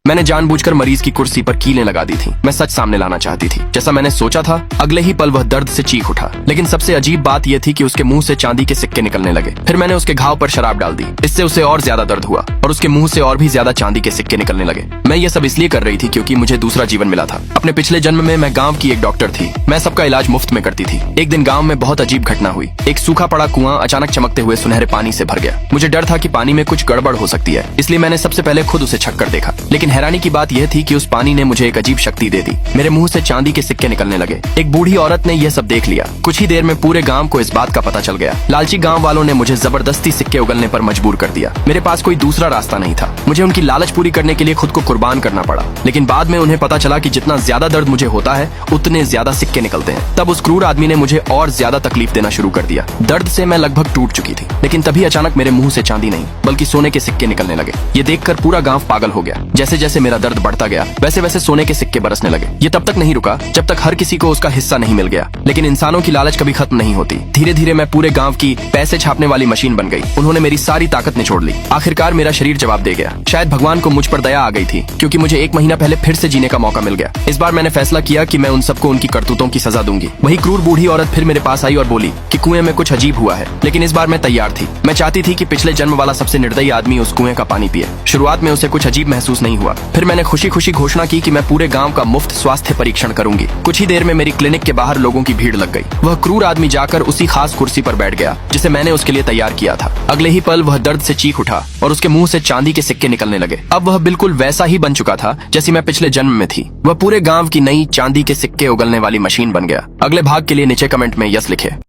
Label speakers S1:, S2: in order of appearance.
S1: मैंने जानबूझकर मरीज की कुर्सी पर कीलें लगा दी थी। मैं सच सामने लाना चाहती थी। जैसा मैंने सोचा था, अगले ही पल वह दर्द से चीख उठा। लेकिन सबसे अजीब बात यह थी कि उसके मुंह से चांदी के सिक्के निकलने लगे। फिर मैंने उसके घाव पर शराब डाल दी। इससे उसे और ज्यादा दर्द हुआ और उसके मुंह से और भी ज्यादा चांदी के सिक्के निकलने लगे। मैं ये सब इसलिए कर रही थी क्योंकि मुझे दूसरा जीवन मिला था। अपने पिछले जन्म में मैं गाँव की एक डॉक्टर थी। मैं सबका इलाज मुफ्त में करती थी। एक दिन गाँव में बहुत अजीब घटना हुई। एक सूखा पड़ा कुआं अचानक चमकते हुए सुनहरे पानी से भर गया। मुझे डर था कि पानी में कुछ गड़बड़ हो सकती है, इसलिए मैंने सबसे पहले खुद उसे छक कर देखा। लेकिन हैरानी की बात यह थी कि उस पानी ने मुझे एक अजीब शक्ति दे दी। मेरे मुंह से चांदी के सिक्के निकलने लगे। एक बूढ़ी औरत ने यह सब देख लिया। कुछ ही देर में पूरे गांव को इस बात का पता चल गया। लालची गांव वालों ने मुझे जबरदस्ती सिक्के उगलने पर मजबूर कर दिया। मेरे पास कोई दूसरा रास्ता नहीं था। मुझे उनकी लालच पूरी करने के लिए खुद को कुर्बान करना पड़ा। लेकिन बाद में उन्हें पता चला कि जितना ज्यादा दर्द मुझे होता है, उतने ज्यादा सिक्के निकलते हैं। तब उस क्रूर आदमी ने मुझे और ज्यादा तकलीफ देना शुरू कर दिया। दर्द से मैं लगभग टूट चुकी थी। लेकिन तभी अचानक मेरे मुंह से चांदी नहीं बल्कि सोने के सिक्के निकलने लगे। ये देखकर पूरा गांव पागल हो गया। जैसे जैसे मेरा दर्द बढ़ता गया, वैसे वैसे सोने के सिक्के बरसने लगे। ये तब तक नहीं रुका जब तक हर किसी को उसका हिस्सा नहीं मिल गया। लेकिन इंसानों की लालच कभी खत्म नहीं होती। धीरे धीरे मैं पूरे गांव की पैसे छापने वाली मशीन बन गई। उन्होंने मेरी सारी ताकत निचोड़ ली। आखिरकार मेरा शरीर जवाब दे गया। शायद भगवान को मुझ पर दया आ गई थी, क्योंकि मुझे 1 महीना पहले फिर से जीने का मौका मिल गया। इस बार मैंने फैसला किया कि मैं उन सबको उनकी करतूतों की सजा दूंगी। वही क्रूर बूढ़ी औरत फिर मेरे पास आई और बोली कि कुएं में कुछ अजीब हुआ है। लेकिन इस बार मैं तैयार थी। मैं चाहती थी कि पिछले जन्म वाला सबसे निर्दयी आदमी उस कुएं का पानी पिए। शुरुआत में उसे कुछ अजीब महसूस नहीं हुआ। फिर मैंने खुशी खुशी घोषणा की कि मैं पूरे गांव का मुफ्त स्वास्थ्य परीक्षण करूंगी। कुछ ही देर में मेरी क्लिनिक के बाहर लोगों की भीड़ लग गई। वह क्रूर आदमी जाकर उसी खास कुर्सी पर बैठ गया जिसे मैंने उसके लिए तैयार किया था। अगले ही पल वह दर्द से चीख उठा और उसके मुंह से चांदी के सिक्के निकलने लगे। अब वह बिल्कुल वैसा ही बन चुका था जैसी मैं पिछले जन्म में थी। वह पूरे गांव की नई चांदी के सिक्के उगलने वाली मशीन बन गया। अगले भाग के लिए नीचे कमेंट में यस लिखे।